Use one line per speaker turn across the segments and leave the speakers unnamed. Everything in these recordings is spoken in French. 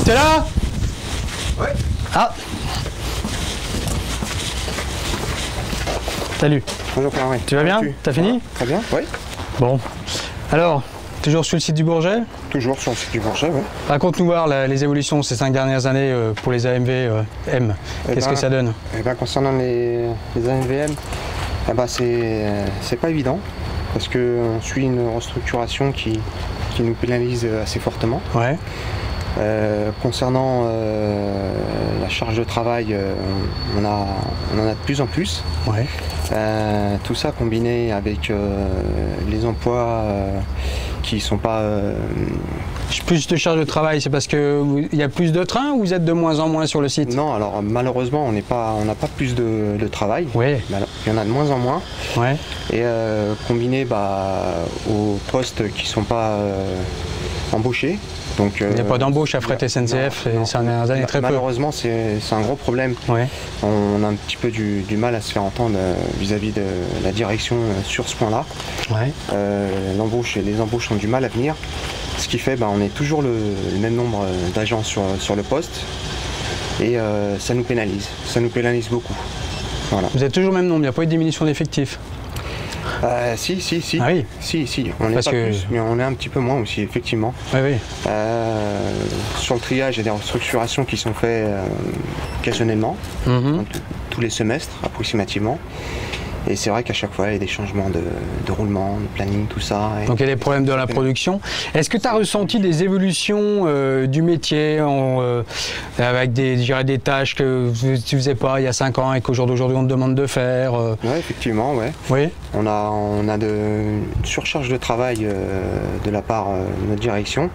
T'es là?
Ouais.
Ah. Salut.
Bonjour Pierre.
Tu vas bien? T'as fini?
Très bien, oui.
Bon. Alors, toujours sur le site du Bourget?
Toujours sur le site du Bourget, oui.
Raconte-nous voir les évolutions ces 5 dernières années pour les AMV M. Qu'est-ce que ça donne?
Concernant les AMVM, c'est pas évident parce qu'on suit une restructuration qui nous pénalise assez fortement.
Ouais.
Concernant la charge de travail, on en a de plus en plus.
Ouais.
Tout ça combiné avec les emplois qui ne sont pas...
Plus de charge de travail, c'est parce qu'il y a plus de trains ou vous êtes de moins en moins sur le site?
Non, alors malheureusement on n'a pas plus de travail.
Oui.
Il y en a de moins en moins.
Ouais.
Et combiné aux postes qui ne sont pas embauchés. Donc,
il n'y a pas d'embauche à fret SNCF, ça en a très peu.
Malheureusement, c'est un gros problème.
Ouais.
On a un petit peu du mal à se faire entendre vis-à-vis de la direction sur ce point-là.
Ouais.
Les embauches ont du mal à venir, ce qui fait on est toujours le même nombre d'agents sur le poste et ça nous pénalise beaucoup. Voilà.
Vous êtes toujours le même nombre, il n'y a pas eu de diminution d'effectifs?
Si.
Ah oui.
Si. On n'est pas plus, mais on est un petit peu moins aussi, effectivement.
Oui, oui.
Sur le triage, il y a des restructurations qui sont faites occasionnellement, tous les semestres approximativement. Et c'est vrai qu'à chaque fois, il y a des changements de roulement, de planning, tout ça.
Donc il y a des problèmes de la production. Est-ce que tu as ressenti des évolutions du métier avec des tâches que tu ne faisais pas il y a 5 ans et qu'au jour d'aujourd'hui on te demande de faire
Oui, effectivement, ouais.
Oui.
On a une surcharge de travail de la part de notre direction.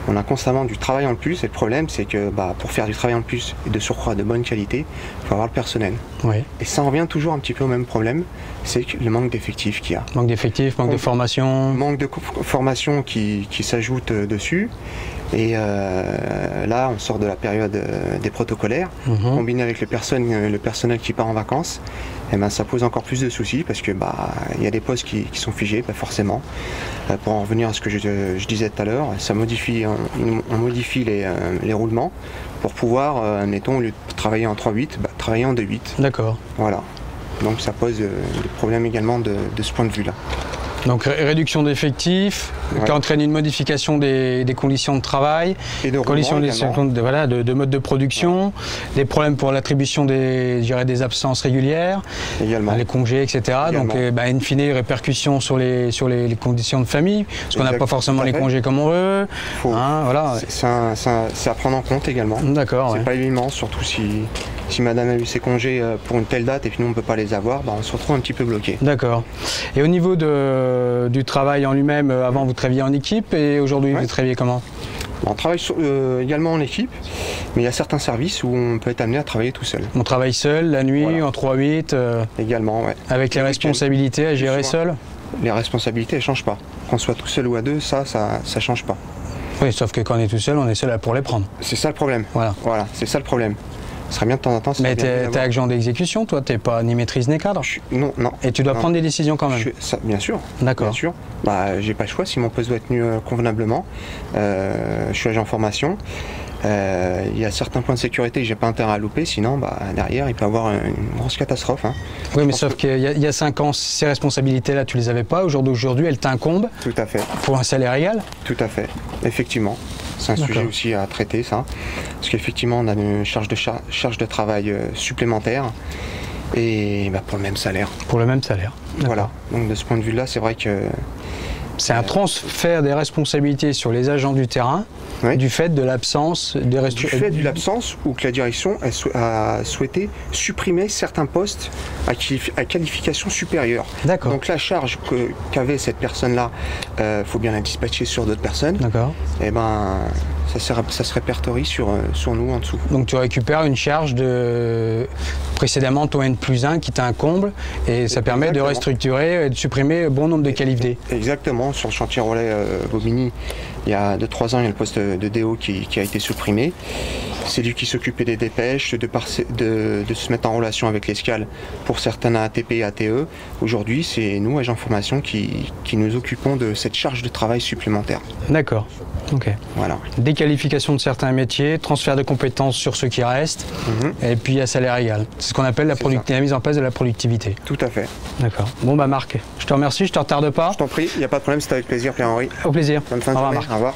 On a constamment du travail en plus et le problème c'est que pour faire du travail en plus et de surcroît de bonne qualité, il faut avoir le personnel.
Oui.
Et ça en revient toujours un petit peu au même problème, c'est le manque d'effectifs qu'il y a.
Manque d'effectifs, manque de formation.
Manque de formation qui s'ajoute dessus. Et là on sort de la période des protocolaires, combiné avec le personnel qui part en vacances, et ça pose encore plus de soucis parce que y a des postes qui sont figés, forcément. Pour en revenir à ce que je disais tout à l'heure, on modifie les roulements pour pouvoir, admettons, au lieu de travailler en 3-8, travailler en 2-8.
D'accord.
Voilà. Donc ça pose des problèmes également de ce point de vue-là.
Donc réduction d'effectifs, qui entraîne une modification des conditions de travail,
et de
conditions de mode de production, des problèmes pour l'attribution des absences régulières, également. Les congés, etc. Également. Donc in fine, répercussions sur les conditions de famille, parce qu'on n'a pas forcément les congés comme on veut. Voilà.
C'est à prendre en compte également.
D'accord.
C'est pas évident, surtout si madame a eu ses congés pour une telle date et puis nous on ne peut pas les avoir, on se retrouve un petit peu bloqué.
D'accord. Et au niveau du travail en lui-même, avant vous travailliez en équipe et aujourd'hui vous travaillez comment?
On travaille également en équipe, mais il y a certains services où on peut être amené à travailler tout seul.
On travaille seul, la nuit, en 3-8
également, ouais.
Avec les responsabilités à gérer seul?
Les responsabilités, elles ne changent pas. Qu'on soit tout seul ou à deux, ça ne change pas.
Oui, sauf que quand on est tout seul, on est seul pour les prendre.
C'est ça le problème.
Voilà,
c'est ça le problème. Ce serait bien de temps en temps.
Mais tu es agent d'exécution, toi, tu n'es pas ni maîtrise ni cadre?
Non.
Et tu dois prendre des décisions quand même?
Bien sûr.
D'accord.
Bien sûr. J'ai pas le choix si mon poste doit être tenu convenablement. Je suis agent formation. Il y a certains points de sécurité que j'ai pas intérêt à louper, sinon derrière il peut y avoir une grosse catastrophe.
Oui, mais sauf qu'il y a 5 ans, ces responsabilités-là, tu les avais pas. Au jour d'aujourd'hui, elles t'incombent.
Tout à fait.
Pour un salaire égal?
Tout à fait, effectivement. C'est un sujet aussi à traiter, ça. Parce qu'effectivement, on a une charge de travail supplémentaire et pour le même salaire.
Pour le même salaire.
Voilà. Donc de ce point de vue-là, c'est vrai que...
C'est un transfert des responsabilités sur les agents du terrain, du fait de l'absence des restrictions.
Du fait de l'absence ou que la direction a souhaité supprimer certains postes à qualification supérieure.
D'accord.
Donc la charge qu'avait cette personne-là, faut bien la dispatcher sur d'autres personnes.
D'accord.
Et ça se répertorie sur nous en dessous.
Donc tu récupères une charge de précédemment ton N+1 qui t'incombe et ça permet de restructurer et de supprimer bon nombre de qualifs D.
Exactement, sur le chantier relais Bobigny, il y a 2-3 ans, il y a le poste de DO qui a été supprimé. C'est lui qui s'occupait des dépêches, de se mettre en relation avec l'escale pour certains ATP et ATE. Aujourd'hui, c'est nous, agents formation, qui nous occupons de cette charge de travail supplémentaire.
D'accord. Ok.
Voilà.
Déqualification de certains métiers, transfert de compétences sur ceux qui restent, et puis à salaire égal. C'est ce qu'on appelle la mise en place de la productivité.
Tout à fait.
D'accord. Bon bah Marc, je te remercie, je te retarde pas.
Je t'en prie, il n'y a pas de problème, c'était avec plaisir Pierre-Henri.
Au plaisir.
Bonne fin de journée. Au revoir.